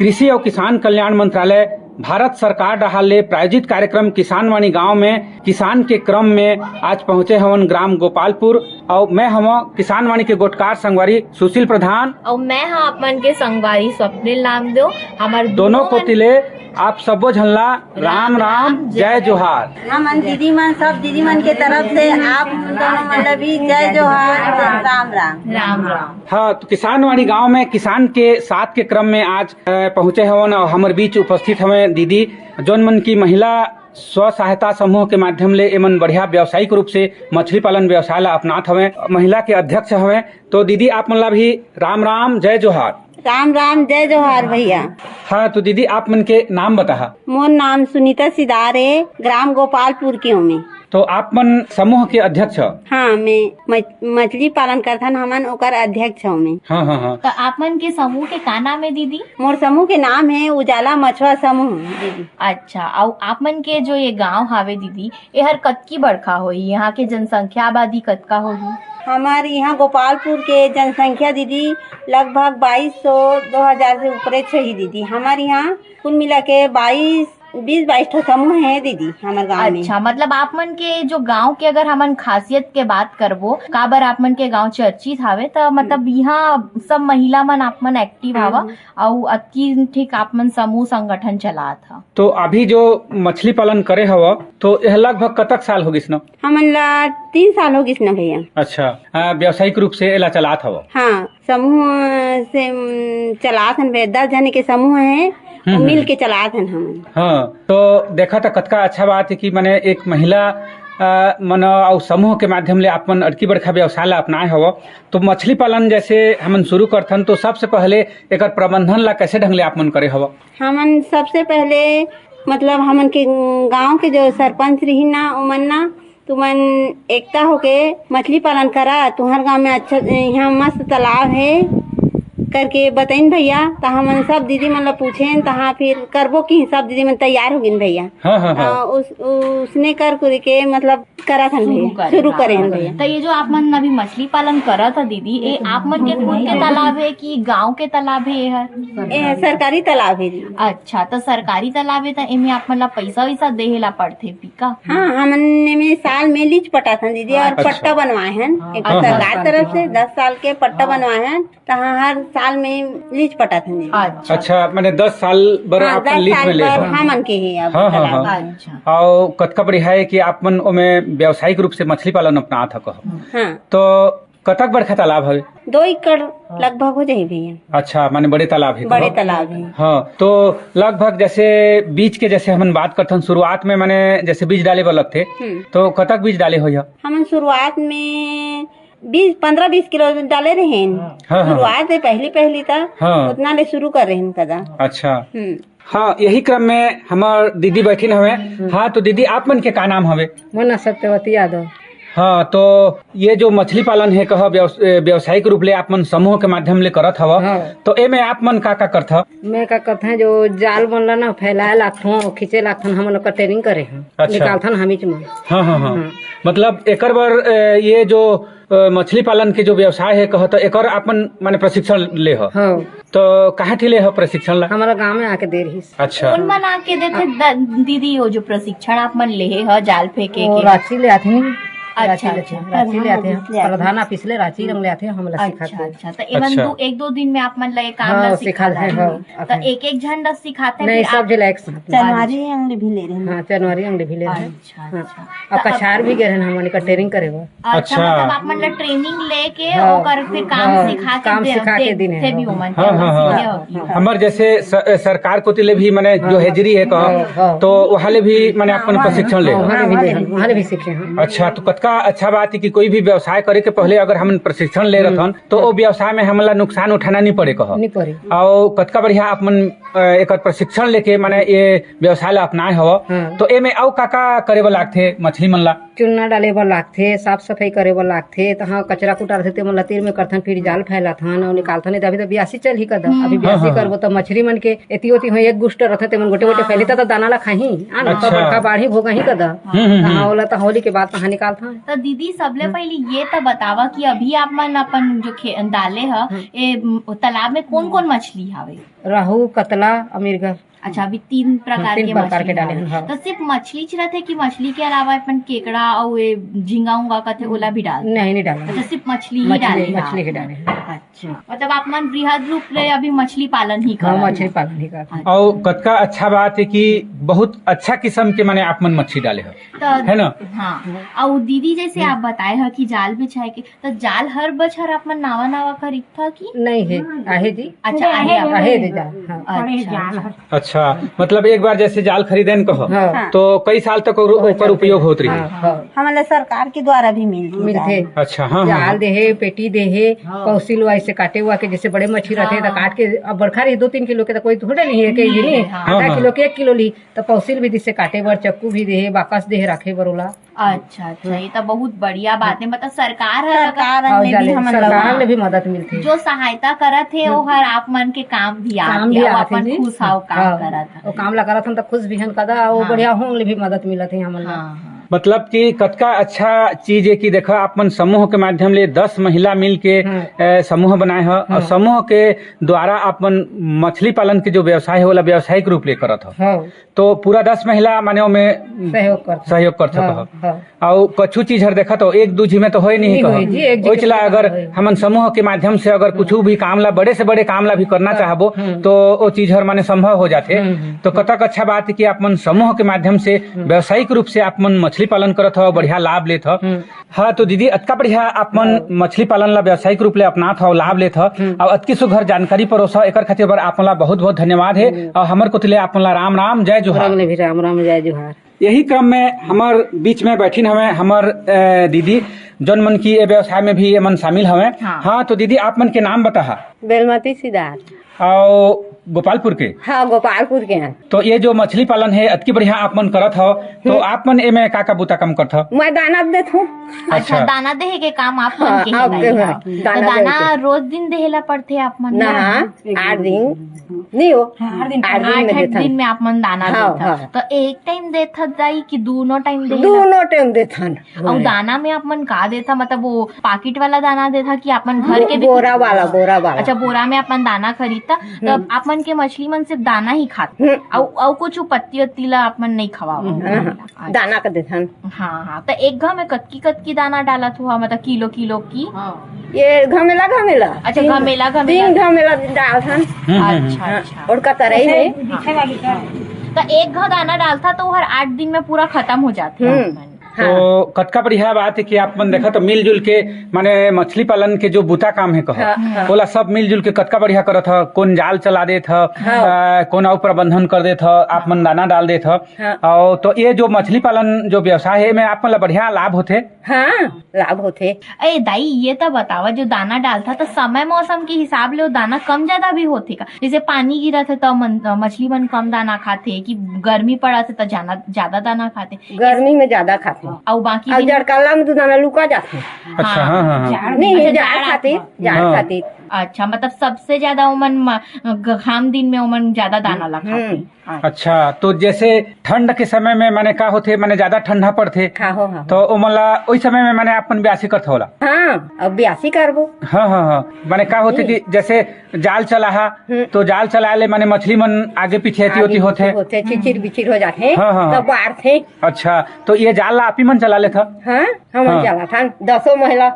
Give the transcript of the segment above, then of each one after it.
कृषि और किसान कल्याण मंत्रालय भारत सरकार डहाले प्रायोजित कार्यक्रम किसानवाणी गांव में किसान के क्रम में आज पहुंचे हवन ग्राम गोपालपुर और मैं हम किसानवाणी के गोटकार संगवारी सुशील प्रधान और मैं हाँ अपन के संगवारी स्वप्निल नामदेव हमारे दोनों को तिले आप सबो झल्ला राम राम जय जोहार। हम दीदी मन सब दीदी मन के तरफ से आप दोनों मतलब भी जय जोहार राम राम राम राम। हाँ, तो किसानवाणी गांव में किसान के साथ के क्रम में आज पहुंचे हवन और हमारे बीच उपस्थित हमें दीदी जोन मन की महिला स्व सहायता समूह के माध्यम ले एमन बढ़िया व्यावसायिक रूप से मछली पालन व्यवसाय ला अपनात हवे, महिला के अध्यक्ष हवे। तो दीदी आप मन ला भी राम राम जय जोहार। राम राम जय जोहार भैया। हाँ, तो दीदी आप मन के नाम बता। मोर नाम सुनीता सिदार है, ग्राम गोपालपुर के में। तो आप मन समूह के अध्यक्ष हो? हाँ, मैं मछली पालन करथन हमन ओकर अध्यक्ष हूँ मैं। हाँ हाँ हाँ। तो आप मन के समूह के का नाम है दीदी? मोर समूह के नाम है उजाला मछुआ समूह दीदी। अच्छा, और आप मन के जो ये गांव हावे दीदी, ये हर कतकी बड़का होई? यहाँ के जनसंख्या आबादी कतका होही? हमारे यहाँ गोपालपुर के जनसंख्या दीदी लगभग 2200-2000 से ऊपर ही दीदी। हमारे यहाँ कुल मिला के 20-22 ठो समूह है दीदी हमारे गाँव में। अच्छा, मतलब आप मन के जो गांव के अगर हमन खासियत के बात करबो काबर आप मन के गांव चर्चित हावे, तो मतलब यहाँ सब महिला मन आप मन एक्टिव हावा और अतकी ठीक आप मन समूह संगठन चलात हा। तो अभी जो मछली पालन करे हवा तो यह लगभग कतक साल होगिस न? हमन ला 3 साल होगिस न भैया। अच्छा, व्यावसायिक रूप से एला चलात हवा? हाँ, समूह से चलात हन, 10 जने के समूह है मिल के चलात हन हमन। हाँ, तो देखा था कतका अच्छा बात है कि मैंने एक महिला मन और समूह के माध्यम ले आप मन अड़की बड़का व्यवसाय ला अपनाए हवा। तो मछली पालन जैसे हमन शुरू करथन तो सबसे पहले एक प्रबंधन ला कैसे ढंग ले आप मन करे हवा? हमन सबसे पहले मतलब हमन के गांव के जो सरपंच रही ना उमन ना तुमन एकता होके मछली पालन करा, तुम्हारे गांव में अच्छा यहाँ मस्त तालाब है करके बताइन भैया। तो हमन सब दीदी मन ला पूछेन तहाँ फिर करबो की सब दीदी मन तैयार हो गिन भैया। हाँ हाँ हाँ। उसने कर के मतलब करा था भैया, शुरू करे हैं भैया। तो ये जो आप मन अभी मछली पालन करा था दीदी, ये आप मन के खुद के तालाब है कि गांव के तालाब है? ये सरकारी तालाब है दीदी। अच्छा, तो सरकारी तालाब है तो इनमें आप मन ला पैसा वैसा देहे ला पड़थे पिका? हाँ, हमन में साल में लीज पटा था दीदी और पट्टा बनवाए हैं एक सरकार तरफ से 10 साल के पट्टा बनवाए हैं। तहाँ हर साल में लीज पटा था दीदी। अच्छा, मैंने 10 साल बर आप लीज में ले हमन के ही अब। हाँ हाँ हाँ। अच्छा, और कतका बढ़िया है कि आप मन में व्यावसायिक रूप से मछली पालन अपना था कहो। हाँ, तो कतक बड़का तालाब है? 2 एकड़ लगभग हो जाए भैया। अच्छा, माने बड़े तालाब है? बड़े तालाब है। हाँ, तो लगभग जैसे बीज के जैसे हम बात करते हैं शुरुआत में मैंने जैसे बीज डाले वाले थे तो कतक बीज डाले हो? हम शुरुआत में 15-20 किलो डाले रहे हैं। हाँ, शुरुआत है पहली तक हाँ, उतना ले शुरू कर रहे हैं कदा। अच्छा, हाँ, यही क्रम में हमार दीदी बैठी हवे। हाँ, तो दीदी आप मन के का नाम हवे? मोना सत्यवती यादव। हाँ, तो ये जो मछली पालन है कह व्यावसायिक रूप ले आप मन समूह के माध्यम ले करत हवा। हाँ। तो ए में आप मन का करत? मैं का करते हैं जो जाल मन ला ना फैलाए लागथों खींचे लागथन, हम लोग का ट्रेनिंग करे हैं। अच्छा। निकालथन हमीच में। हाँ हाँ हाँ। मतलब एकर बर ये जो मछली पालन के जो व्यवसाय है कह तो एकर आपन माने प्रशिक्षण ले हो? हाँ। तो कहाँ थी ले हो प्रशिक्षण ला? हमारा गांव में आके दे रही। अच्छा, कौन मन आके देते दीदी वो जो प्रशिक्षण आप मन ले है जाल फेंके के? रांची ले आते नहीं। अच्छा, रांची ले आते हैं, प्रधान ऑफिस ले रांची रंग ले आते हैं, हम लोग सिखाते हैं। अच्छा, तो एमन 1-2 दिन में आप मन ला ये काम ला सिखाते हैं? तो एक जन ला सिखाते हैं? नहीं, सब जिला एक साथ। चनवारी अंगली भी ले रहे हैं। हाँ, चनवारी अंगली भी ले रहे हैं। अच्छा, और कछार भी गए हैं, हम का ट्रेनिंग करे हुआ। अच्छा, मतलब आप मन ला ट्रेनिंग लेके और फिर काम सिखा के दिन है भी ओमन। हाँ हाँ हाँ। हमार जैसे सरकार को तिले भी मैंने जो हेजरी है कह तो वहाँ ले भी मैंने अपन प्रशिक्षण ले? वहाँ भी सीखे हैं। अच्छा, तो कतका अच्छा बात है कि कोई भी व्यवसाय करे के पहले अगर हम प्रशिक्षण ले रहे हन तो वो व्यवसाय में हमला नुकसान उठाना नहीं पड़े कह। नहीं पड़े। और कतका बढ़िया आप मन एक प्रशिक्षण लेके माने ये व्यवसाय ला अपनाए हवा। तो ए में और का करे वाला लागथे मछली मन ला? चूना डाले बर लागथे, साफ सफाई करे बर लागथे, तहाँ कचरा कुटा रहते मन तीर में करथन, फिर जाल फैलाथन और निकालथन। अभी तो ब्यासी चल ही कदा, अभी ब्यासी करबो तो मछली मन के एती ओती हो एक गुष्ट रहते मन गोटे गोटे फैली तो दाना ला खाही आना तो बड़का बाढ़ी भोगा ही कदा। तहाँ होला तो होली के बाद तहाँ निकालथन। तो दीदी सबले पहले ये तो बतावा कि अभी आप मन अपन जो डाले है तालाब में कौन कौन मछली हावे? रहू, कतला, अमीरगर। अच्छा, अभी 3 प्रकार तीन के प्रकार के मछली डाले डाले। हैं, हाँ। तो सिर्फ मछली च रहते कि मछली के अलावा अपन केकड़ा और ये झींगा उंगा कथे ओला भी डाल? नहीं डाला, अच्छा, सिर्फ मछली ही डाले हैं मछली के डाले हैं। अच्छा, मतलब आप मन बृहद रूप ले अभी मछली पालन ही हाँ, कर मछली पालन ही करते हैं। और कतका अच्छा बात है कि बहुत अच्छा किस्म के माने आप मन मच्छी डाले हो, है ना? हाँ, और दीदी जैसे आप बताए है कि जाल बिछाए के, तो जाल हर बछर आप मन नावा नावा खरीद था कि नहीं है, आहे जी। अच्छा आहे दे जाल, हाँ। अच्छा, अच्छा, मतलब एक बार जैसे जाल खरीदे न कहो हाँ। तो कई साल तक ओकर उपयोग होत रही। हाँ, हमारे सरकार के द्वारा भी मिलते। अच्छा, हाँ, जाल हाँ, दे है, पेटी दे है, कौसिल ऐसे काटे हुआ के जैसे बड़े मच्छी रहते हैं तो काट के, अब बड़खा रही 2-3 किलो के तो कोई थोड़े नहीं है, कहीं नहीं आधा किलो के 1 किलो ली तो कौसिल भी जिससे काटे बर, चक्कू भी दे है, बाकस दे है रखे बरोला। अच्छा, ये तो बहुत बढ़िया बात है। मतलब सरकार सरकार और ने भी जाले हमन सरकार ने भी मदद मिलती है। जो सहायता करत है वो हर आप मन के काम भी काम भी आते हैं, आते अपन जी। खुश हाव काम हाँ, करत वो काम ला करत हन तो खुश भी हन कदा, वो बढ़िया होंगे भी मदद मिलत है हमन ला। हाँ, मतलब कि कतका अच्छा चीज है कि देखा अपन समूह के माध्यम ले 10 महिला मिल के समूह बनाए है और समूह के द्वारा अपन मछली पालन के जो व्यवसाय है वो व्यावसायिक रूप ले करत है। हाँ, तो पूरा 10 महिला माने में सहयोग कर सकता है। और कछु चीज हर देखा तो एक दूजी में तो हो नहीं कहो, चला अगर हमन समूह के माध्यम से अगर कुछ भी काम ला, बड़े से बड़े काम ला भी करना चाहबो तो वो चीज हर माने संभव हो जाते। तो कतक अच्छा बात है कि अपन समूह के माध्यम से व्यावसायिक रूप से अपन मछली पालन करत हो, बढ़िया लाभ लेत हो। हाँ, तो दीदी अतका बढ़िया अपन मछली पालन ला व्यावसायिक रूप ले अपनात हो, लाभ लेत हो और अतकी सुघर जानकारी परोसा, एकर खातिर बर आपन ला बहुत बहुत धन्यवाद है। और हमर कोतिले आपन ला राम राम, जय जोहार। राम राम, जय जोहार। यही क्रम में हमार बीच में बैठीन हमें हमर दीदी जौन मन की ये व्यवसाय में भी ये मन शामिल हवे। हाँ, तो दीदी आप मन के नाम बता। बेलमती सिद्धार्थ। और गोपालपुर के? हाँ, गोपालपुर के हैं। तो ये जो मछली पालन है अतकी बढ़िया आप मन करत हो, तो आप मन एमे का बूता कम करत हो? मैं दाना देत हूँ। अच्छा, दाना देहे के काम आप मन के हाँ, है? तो दाना रोज दिन देहेला पड़थे आप मन? ना, 8 दिन नहीं हो, 8 दिन में आप मन दाना देता। तो एक टाइम देता जाई कि दोनों टाइम देता? दोनों टाइम देता। और दाना में आप मन का देता? मतलब वो पाकिट वाला दाना देता कि आप मन घर के भी? बोरा वाला। अच्छा, बोरा में अपन दाना खरीदता, तो आप मन के मछली मन सिर्फ दाना ही खाते और कुछ पत्ती वत्ती ला आप मन नहीं खवाओ? दाना का देथन। हाँ, तो एक घा में कतकी दाना डालत हुआ, मतलब किलो की? ये घमेला। अच्छा, घमेला 3 घमेला डालथन। अच्छा, और कतरई में तो एक घा दाना डालता तो हर 8 दिन में पूरा खत्म हो जाते। तो कतका बढ़िया बात है कि आप मन देखा तो मिलजुल के माने मछली पालन के जो बूता काम है कहो बोला सब मिलजुल के कतका बढ़िया करत ह। कौन जाल चला देत ह, कौन और प्रबंधन कर देत ह, आप मन दाना डाल देत ह। और तो ये जो मछली पालन जो व्यवसाय है में आप मन बढ़िया लाभ होते? हाँ, लाभ होते। अरे दाई, ये तो बतावा, जो दाना डालता तो समय मौसम के हिसाब ले वो दाना कम ज्यादा भी होते का? जैसे पानी गिरा थे तो मछली मन कम दाना खाते, कि गर्मी पड़ा थे तो ज्यादा दाना खाते? गर्मी में ज्यादा खाते और बाकी और जड़काला में तो दाना लुका जाते। अच्छा, हाँ, नहीं, जाड़ खातिर। अच्छा, मतलब सबसे ज्यादा उमन घाम दिन में उमन ज्यादा दाना लगाते। अच्छा, तो जैसे ठंड के समय में माने का होते, माने ज्यादा ठंडा पड़ते तो ओमला ओई समय में माने अपन ब्यासी करत होला? हाँ, अब ब्यासी करबो। हाँ, माने का होते कि जैसे जाल चला तो जाल चला ले माने मछली मन आगे पीछे होते चिचिर बिचिर हो जाते हाँ। तब बाढ़ थे। अच्छा, तो ये जाल ला आप ही मन चला ले था? हाँ, हम चला था 10 महिला।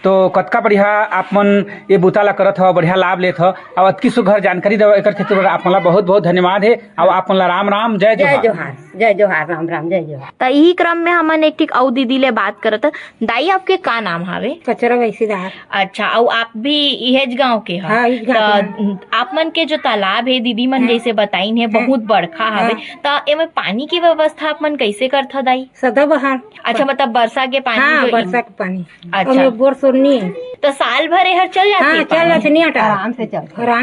तो कतका बढ़िया आप मन ये बूता ला करत हो, बढ़िया लाभ लेत हो और अतकी सुघर जानकारी देवा, एकर खातिर आप मन ला बहुत बहुत धन्यवाद है। और आप मन ला राम राम, जय जोहार। जय जोहार, राम राम, जय जोहार। तो यही क्रम में हमन एक ठीक औ दीदी ले बात करत। दाई, आपके का नाम हावे? कचरा वैसीदार। अच्छा, और आप भी इहेज गांव के हैं? हाँ, इस गांव तो आप मन के जो तालाब है दीदी मन जैसे बताइन है बहुत बड़का हवे, तो एमे पानी की व्यवस्था आप मन कैसे करथा दाई? सदाबहार। अच्छा, मतलब बरसा के पानी? हाँ, बरसा के पानी। अच्छा, बोर सोनी तो साल भर हर चल जाती? हाँ, चल आराम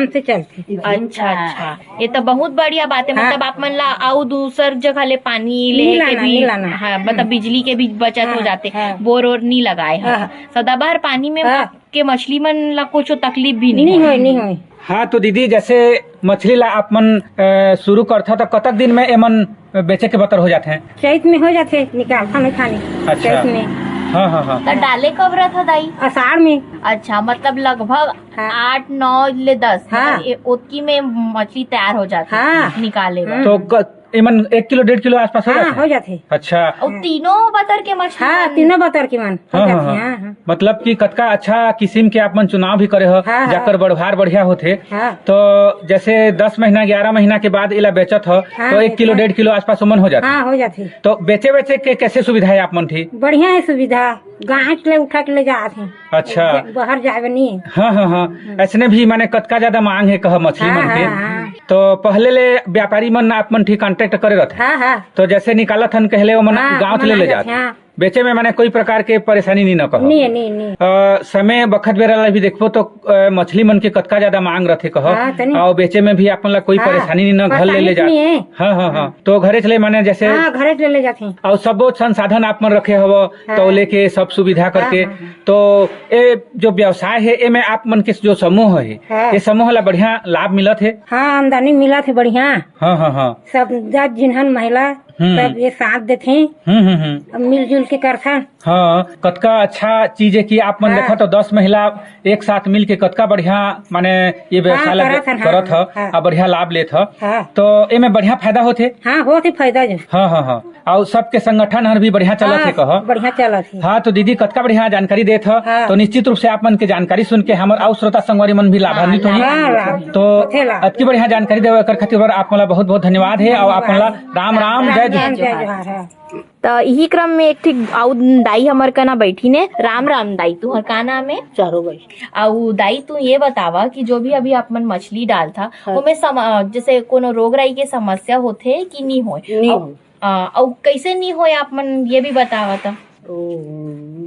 से चलती। अच्छा, ये तो बहुत बढ़िया बात है। मतलब आप मन ला और दूसर जगह ले पानी ले के भी, हाँ, मतलब बिजली के भी बचत हो जाते। बोर और नहीं लगाए सदाबहार पानी में के मछली मन ला कुछ तकलीफ भी नहीं हो। हाँ, तो दीदी जैसे मछली ला आप मन शुरू करता तो कतक दिन में एमन बेचे के बतर हो जाते हैं? चैत में हो जाते, निकालता में खाने। अच्छा, चैत में हाँ हाँ हाँ तो डाले कब रहता दाई? आषाढ़ में। अच्छा, मतलब लगभग हाँ। 8, 9 ले 10 हाँ। उतकी में मछली तैयार हो जाती है हाँ। निकाले बर। तो इमन 1 किलो 1.5 किलो आसपास हो हाँ जाता हो है? जाते। अच्छा। और तीनों बतर के मछली हाँ मन- तीनों बतर की मन हो हाँ जाती। हाँ हाँ हाँ हाँ मतलब कि कतका अच्छा किस्म के आप मन चुनाव भी करे हो हाँ। जाकर बढ़वार बढ़िया होते। हाँ। तो जैसे 10 महीना 11 महीना के बाद इला बेचत हो हाँ, तो 1 किलो बेचत। 1.5 किलो आसपास उमन हो जाता। हाँ हो जाती। तो बेचे के कैसे सुविधा है आप मन थी? बढ़िया है सुविधा, गाय के लिए उठा के ले जाते हैं। अच्छा। बाहर जाए नहीं। हाँ हाँ हाँ ऐसने भी माने कतका ज्यादा मांग है कह मछली हाँ, मन के। हाँ, हाँ। तो पहले ले व्यापारी मन आप मन ठीक कांटेक्ट करे रहते। हाँ हाँ तो जैसे निकालत हन कहले वो मन हाँ, गाँव मन ले आ ले जाते, जाते हाँ। बेचे में माने कोई प्रकार के परेशानी नहीं न कहो। नहीं। समय बखत बेरा भी देखबो तो मछली मन के कतका ज्यादा मांग रहते कहो हाँ, तनी। और बेचे में भी अपन ला कोई हाँ, परेशानी नहीं न घर ले जा। परेशानी नहीं है। हाँ हाँ हाँ तो घरे चले माने जैसे हाँ घरे से ले जाते हैं। और सबो संसाधन आप मन रखे हो तो लेके सब सुविधा करके। हाँ, हाँ। तो ये जो व्यवसाय है ए में आप मन के जो समूह है हाँ। ये समूह ला बढ़िया लाभ मिलत है। हाँ आमदनी मिला थे बढ़िया। हाँ हाँ हाँ सब जात जिन्हन महिला सब ये साथ देते हैं। मिलजुल के करता। हाँ कतका अच्छा चीज है कि आप मन हाँ। देखो तो 10 महिला एक साथ मिल के कतका बढ़िया माने ये व्यवसाय ला करत हन, करत हाँ, ह हाँ। और बढ़िया लाभ लेत ह। हाँ। तो एमे बढ़िया फायदा होथे। हाँ हो थी फायदा जो। हाँ हाँ हाँ और सबके संगठन हर भी बढ़िया चलत है कह। बढ़िया चला थी। हाँ तो दीदी कतका बढ़िया जानकारी देत ह। हाँ। तो निश्चित रूप से आप मन के जानकारी सुन के हमर और श्रोता संगवारी मन भी लाभान्वित होही। लाभ। तो होथे लाभ। अतकी बढ़िया जानकारी देवे कर खातिर आप मन ला बहुत बहुत धन्यवाद है और आप मन ला राम राम जय जय जोहार। जोहार है। तो यही क्रम में एक ठीक आउ दाई हमर का ना बैठी ने। राम राम दाई, तुहर का नाम है? चारों गई। आउ दाई तू ये बतावा कि जो भी अभी अपन मछली डाल था वो जैसे कोनो रोग राई के समस्या होथे कि नहीं होय? नहीं औ- औ कैसे नहीं होय आप मन ये भी बतावा था।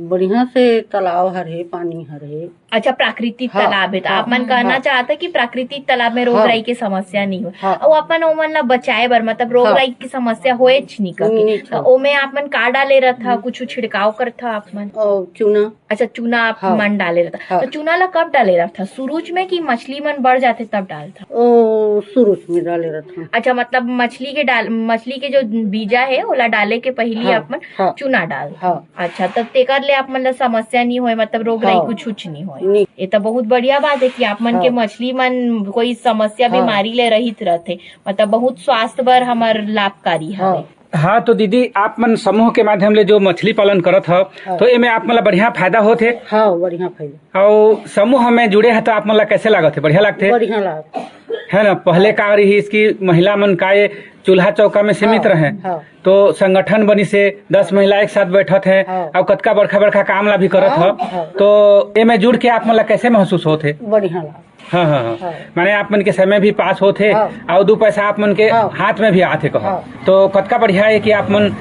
बढ़िया से तालाब हरे पानी हरे। अच्छा, प्राकृतिक हाँ, तालाब है तो हाँ, आप मन कहना हाँ। चाहता कि प्राकृतिक तालाब में रोग हाँ। राई के समस्या नहीं हो। हाँ। और अपन ओमन ला बचाए बर मतलब रोग हाँ। राई की समस्या होए नहीं नहीं, तो ओमे आप मन का डाले रहता, कुछ छिड़काव करता आप मन? और चूना। अच्छा, चूना आप हाँ। मन डाले रहता। हाँ। तो चूना ला कब डाले रहता? शुरूज में कि मछली मन बढ़ जाते तब डालता? ओ शुरू में डाले रहता। अच्छा, मतलब मछली के जो बीजा है ओला डाले के पहले हाँ, आप मन हाँ। चूना डाल। हाँ। अच्छा, तब तेकर ले आप मन ला समस्या नहीं होए, मतलब रोग राई हाँ। कुछ नहीं होए। नहीं। ये तो बहुत बढ़िया बात है कि आप मन के हाँ। मछली मन कोई समस्या हाँ। बीमारी ले रहित रहते, मतलब बहुत स्वास्थ्य बर हमार लाभकारी है। हाँ। हाँ तो दीदी आप मन समूह के माध्यम ले जो मछली पालन करत हो तो एमे आप मन ला बढ़िया फायदा होथे। हाँ बढ़िया फायदा। और समूह में जुड़े हैं तो आप मन ला कैसे लागत है? बढ़िया लगते बढ़िया लाभ। है ना। पहले का रही इसकी महिला मन का ये चूल्हा चौका में सीमित हाँ, रहे हाँ। तो संगठन बनी से 10 महिला एक साथ बैठत है हाँ। और कतका बड़का बड़का काम ला भी करत हाँ, है। हाँ। तो एमे जुड़ के आप मन ला कैसे महसूस होते? बढ़िया लाभ। हाँ हाँ हाँ हाँ। माने आप मन के समय भी पास होते हाँ। और 2 पैसा आप मन के हाँ। हाथ में भी आते कहो। हाँ। तो कतका बढ़िया है कि आप मन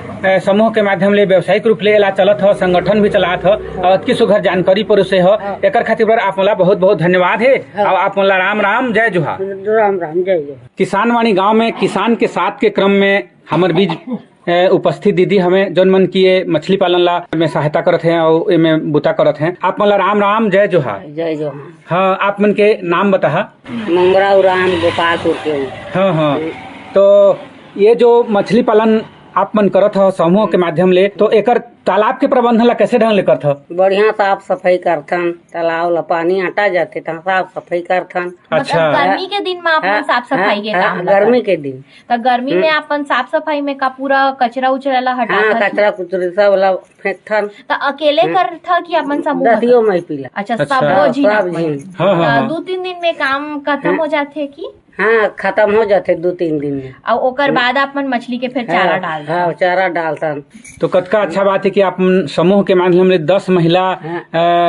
समूह के माध्यम ले व्यावसायिक रूप ले ला चलत हो, संगठन भी चलात हो और अतकी सुघर जानकारी पर से हो। हाँ। एकर खातिर बर आप मन ला बहुत बहुत धन्यवाद है हाँ। और आप मन ला राम राम जय जोहार। राम राम जय जय। किसानवाणी गांव में किसान के साथ के क्रम में हमारे बीच उपस्थित दीदी हमें जौन मन की ये मछली पालन ला में सहायता करत हैं और में बुता करत हैं। आप मन ला राम राम जय जोहार। जय जोहार। हाँ आप मन के नाम बता। मंगरा उराम गोपालपुर के हूँ। हाँ हाँ तो ये जो मछली पालन आप मन करत हो समूह के माध्यम ले तो एकर तालाब के प्रबंधन ला कैसे ढंग ले करत हो? बढ़िया साफ सफाई करथन। तालाब ला पानी हटा जाते तो साफ सफाई करथन। अच्छा। मतलब गर्मी के दिन में आप साफ सफाई के काम ला गर्मी करते? के दिन। तो गर्मी में अपन साफ सफाई में का पूरा कचरा उचरा ला हाँ हटा कचरा कुचरी सब ला फेंकथन। तो अकेले कर था कि अपन समूह? दतियो में पीला। अच्छा, अच्छा। सब झीन सब अपन। झीन। हाँ हाँ हाँ। 2-3 दिन में काम खत्म हो जाते की? हाँ खत्म हो जाते 2-3 दिन में। और ओकर बाद अपन मछली के फिर चारा डाल दो। हाँ चारा डालथन। तो कतका अच्छा बात है कि आप समूह के माध्यम ले 10 महिला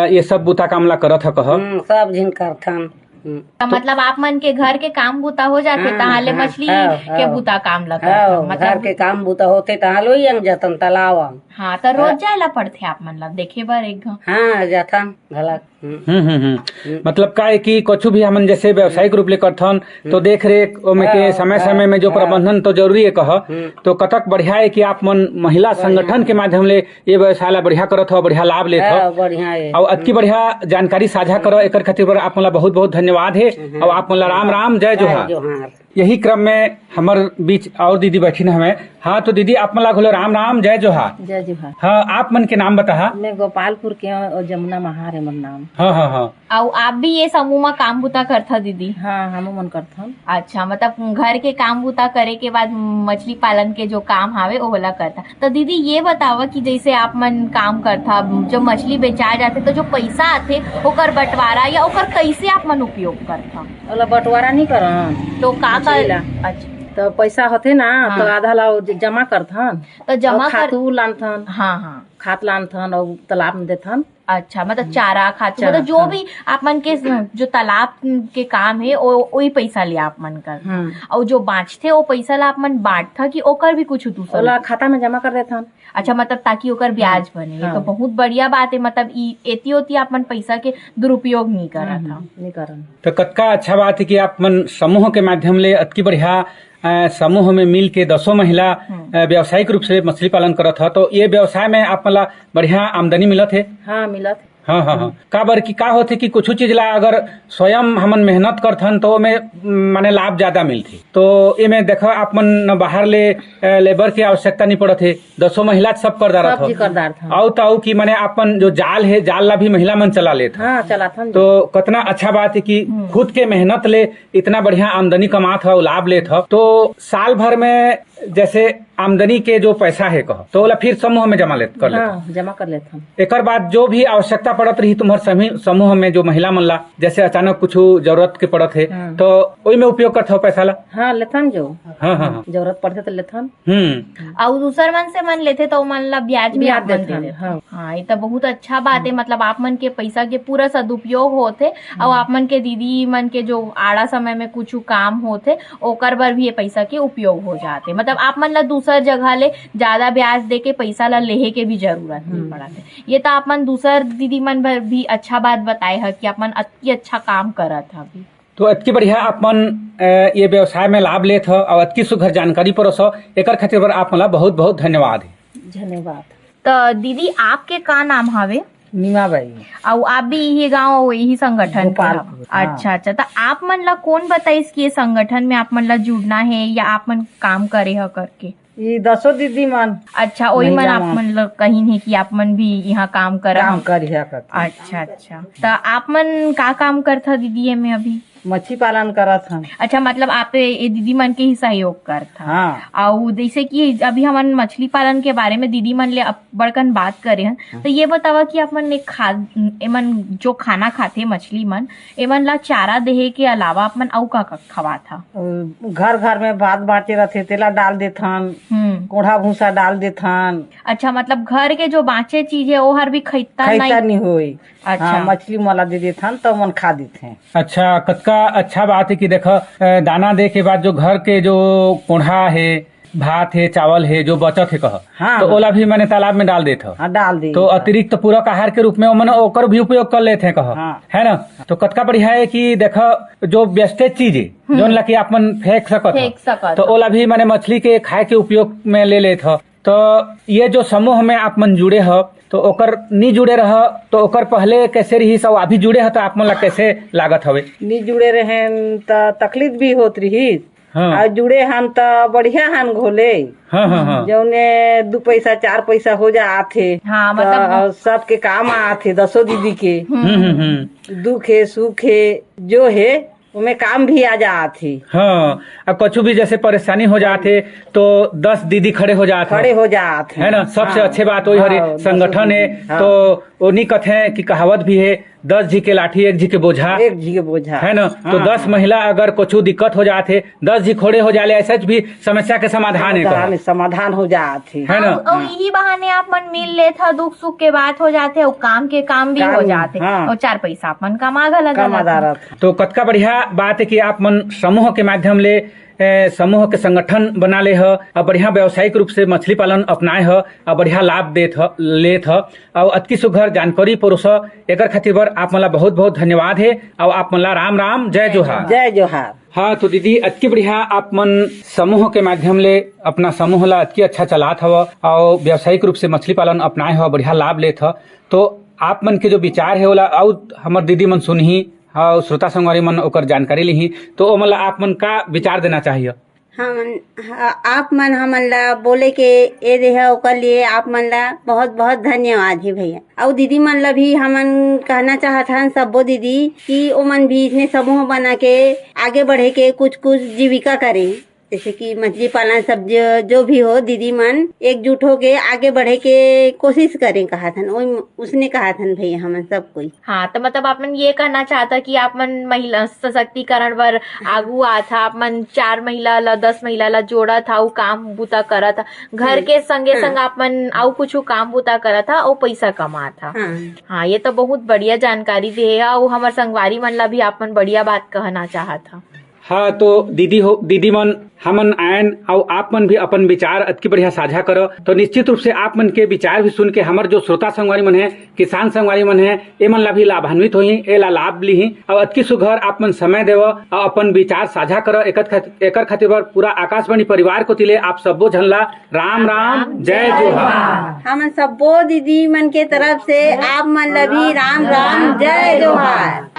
ये सब बुता काम ला करत है कह। सब झीन करथन। तो मतलब आप मन के घर के काम बुता हो जाते हाँ, तहाले हाँ, मछली हाँ, के हाँ। बुता काम लगा हाँ घर मतलब। के काम बुता होते तहाँ लोई अंग जतन तालाब। हाँ तो रोज जायला पड़ते आप मन ला देखे बार एक घं। हाँ जतन घलक। मतलब का है कि कुछ भी हमन जैसे व्यावसायिक रूप ले करथन तो देख रेख ओमे के समय समय में जो प्रबंधन तो जरूरी है कह। तो कतक बढ़िया है कि आप मन महिला संगठन के माध्यम ले ये व्यवसाय ला बढ़िया करत हो, बढ़िया लाभ लेत हो बढ़िया है। और अतकी बढ़िया जानकारी साझा करो एकर खातिर बर आप मन ला बहुत बहुत धन्यवाद है और आप मन ला राम राम जय जोहार। जोहार। यही क्रम में हमार बीच और दीदी बैठी न हमें। हाँ तो दीदी आप मन ला घोलो राम राम जय जोहार। जय जोहार। हाँ आप मन के नाम बता। मैं गोपालपुर के हूँ और जमुना महार है मन नाम। हाँ हाँ हाँ। और आप भी ये समूह में काम बुता करता दीदी? हाँ हम मन करथन। अच्छा, मतलब घर के काम बुता करे के बाद मछली पालन के जो काम हावे वो होला करता। तो दीदी ये बतावा कि जैसे आप मन काम करता, जो मछली बेचा जाते तो जो पैसा आते ओकर बंटवारा या ओकर कैसे आप मन उपयोग करता? ओला बंटवारा नहीं करन तो का मछली ला। अच्छा तो पैसा होते ना हाँ। तो आधा ला जमा करथन तो जमा कर। खातू लानथन। हाँ हाँ। खात लानथन और तालाब में देथन। अच्छा, मतलब चारा खातू, चारा, मतलब जो हाँ। भी आप मन के जो तालाब के काम है वही पैसा ले आप मन कर। और जो बाँचते वो पैसा ला आप मन बांटता कि ओकर भी कुछ दूसरा ओला खाता में जमा कर देथन। अच्छा, मतलब ताकि ओकर ब्याज बने। ये हाँ। तो बहुत बढ़िया बात है। मतलब एती होती आप मन पैसा के दुरुपयोग नहीं करा था। नहीं करन। तो कतका अच्छा बात है कि आप मन समूह के माध्यम ले अतकी बढ़िया समूह में मिल के 10 महिला व्यावसायिक रूप से मछली पालन करत ह। तो ये व्यवसाय में आप मन ला बढ़िया आमदनी मिलत है। हाँ मिलत। हाँ हाँ हाँ। का बर की का होथे कि कुछ चीज ला अगर स्वयं हमन मेहनत करथन तो में माने लाभ ज्यादा मिलथे। तो एमे देखो आप मन बाहर ले लेबर की आवश्यकता नहीं पड़त है। 10 महिला सब करदार सब जी करदार था। आउ ताऊ की माने अपन जो जाल है जाल ला भी महिला मन चला लेत। हाँ चलाथन। तो कितना अच्छा बात है कि खुद के मेहनत ले इतना बढ़िया आमदनी कमात है, लाभ लेत है। तो साल भर में जैसे आमदनी के जो पैसा है कह तो ओला फिर समूह में जमा कर लेते। हाँ जमा कर लेथन। एकर बाद जो भी आवश्यकता पड़त रही तुम्हार सभी समूह में जो महिला मन ला, जैसे अचानक कुछ जरूरत के पड़त है तो ओई में उपयोग करते हो पैसा ला। हाँ लेथन जो हाँ हाँ हाँ। जरूरत पड़ते तो लेथन। और दूसर मन से मन लेते तो मन ला ब्याज भी आप मन दे देते। हाँ। हाँ, ये तो बहुत अच्छा बात है। मतलब आप मन के पैसा के पूरा सदुपयोग होते और आप मन के दीदी मन के जो आड़ा समय में कुछ काम होते ओकर बर भी ये पैसा के उपयोग हो जाते। मतलब आप मन ला दूसर जगह ले ज्यादा ब्याज दे के पैसा ला लेहे के भी जरूरत नहीं पड़ते। ये तो आप मन दूसर दीदी मन भर भी अच्छा बात बताए है कि आप मन अति अच्छा काम करत है अभी। तो अतकी बढ़िया आप मन ये व्यवसाय में लाभ लेत हो और अतकी सुघर जानकारी परोस हो। एकर खातिर बर आप मन ला बहुत बहुत धन्यवाद है। धन्यवाद। तो दीदी आपके का नाम हावे? नीमाबाई। और आप भी यही गाँव यही संगठन के हव? हाँ। अच्छा अच्छा। तो आप मन ला कौन बताइस कि ये संगठन में आप मन ला जुड़ना है या आप मन काम करे है करके? ये 10 दीदी मन। अच्छा, वही मन आप मन ला कहीं है कि आप मन भी यहाँ काम कर काम करिया करते। अच्छा अच्छा। तो आप मन का काम करता दीदी ये में अभी? मछली पालन करत हन। अच्छा, मतलब आप ये दीदी मन के ही सहयोग करता। हाँ। और जैसे कि अभी हमन मछली पालन के बारे में दीदी मन ले बड़कन बात करे हैं तो ये बतावा कि आप मन ने एमन जो खाना खाते मछली मन एमन ला चारा देहे के अलावा आप मन अउ का खवा था? घर घर में भात बांटे रहते तेला डाल देथन, कोढ़ा भूसा डाल देथन। अच्छा, मतलब घर के जो बाँचे चीज है वो हर भी खैता नहीं होई। अच्छा। हाँ, मछली मला दे देथन तो मन खा देथे। अच्छा, कतका अच्छा बात है कि देखो दाना दे के बाद जो घर के जो कोढ़ा है, भात है, चावल है जो बचत है कह हाँ, तो ओला भी मैंने तालाब में डाल देते। हाँ डाल दे। तो अतिरिक्त पूरक आहार के रूप में मैंने ओकर भी उपयोग कर लेते हैं कह। हाँ। है ना। तो कतका बढ़िया है कि देखो जो वेस्टेज चीज है जो लकी आप मन फेंक सकत तो ओला भी मैंने मछली के खाए के उपयोग में ले लेते हो। तो ये जो समूह में आप मन जुड़े हो तो ओकर नहीं जुड़े रह तो ओकर पहले कैसे रही सब अभी जुड़े हो तो आप मन ला कैसे लागत हवे? नहीं जुड़े रहे तो तकलीफ भी होत रही। हाँ। और जुड़े हन तो बढ़िया हन घोले। हाँ हाँ हाँ। जौने 2 पैसा 4 पैसा हो जाते। हाँ, मतलब सबके काम आते 10 दीदी के। दुख है सुख है जो है उनमें काम भी आ जाते। हाँ, अब कुछ भी जैसे परेशानी हो जाते तो 10 दीदी खड़े हो जाते है ना। सबसे अच्छी बात वही हरे संगठन है। तो वो नहीं कथे कि कहावत भी है 10 जी के लाठी 1 जी के बोझा है ना। तो 10 महिला अगर कुछ दिक्कत हो जाते 10 जी खड़े हो जाले ऐसा भी समस्या के समाधान हो जाते है ना। और यही बहाने आप मन मिल ले था, दुख सुख के बात हो जाते और काम के काम भी हो जाते। हाँ। और 4 पैसा आप मन कमा गला। तो कतका बढ़िया बात है कि आप मन समूह के माध्यम ले समूह के संगठन बना ले ह और बढ़िया व्यावसायिक रूप से मछली पालन अपनाए ह और बढ़िया लाभ लेत ह और अतकी सुघर जानकारी परोस एकर खातिर बर आप मला बहुत बहुत धन्यवाद है। और आप मला राम राम जय जोहार। जय जोहार। हाँ, तो दीदी अतकी बढ़िया आप मन समूह के माध्यम ले अपना समूह ला अतकी अच्छा चलात हव और व्यावसायिक रूप से मछली पालन अपनाए ह बढ़िया लाभ लेत ह। तो आप मन के जो विचार है ओला और हमर दीदी मन सुनही हाँ श्रोता संगवारी मन ओकर जानकारी ली तो ओ मतलब आप मन का विचार देना चाहिए। आप मन हमन ला बोले के ए देह ओकर लिए आप मन ला बहुत बहुत धन्यवाद है भैया। और दीदी मन ला भी हमन कहना चाहत हन सब्बो दीदी कि ओमन भी इतने समूह बना के आगे बढ़े के कुछ कुछ जीविका करें, जैसे कि मछली पालन सब जो भी हो दीदी मन एकजुट हो के आगे बढ़े के कोशिश करें कहा था उसने कहा था भैया हमन सब कोई। हाँ तो मतलब आप मन ये कहना चाहता कि आप मन महिला सशक्तिकरण पर आगू आता, आप मन 4 महिला ला 10 महिला ला जोड़ा था, वो काम बूता करा था घर के संगे संग आप मन आउ कुछ काम बूता करा था और पैसा कमा था। हाँ ये तो बहुत बढ़िया जानकारी दे है और हमारे संगवारी मन ला भी आप मन बढ़िया बात कहना चाहत था। हाँ तो दीदी मन हमन आयन और आप मन भी अपन विचार अतकी बढ़िया साझा करो तो निश्चित रूप से आप मन के विचार भी सुन के हमार जो श्रोता संगवारी मन है, किसान संगवारी मन है, ए मन ला भी लाभान्वित होही, ए ला लाभ ली और अतकी सुघर आप मन समय देव और अपन विचार साझा करो। एकर खातिर पूरा आकाशवाणी परिवार को तिले आप सब्बो झन ला राम राम जय जोहार। हम सब्बो दीदी मन के तरफ से आप मन ला भी राम राम जय जोहार।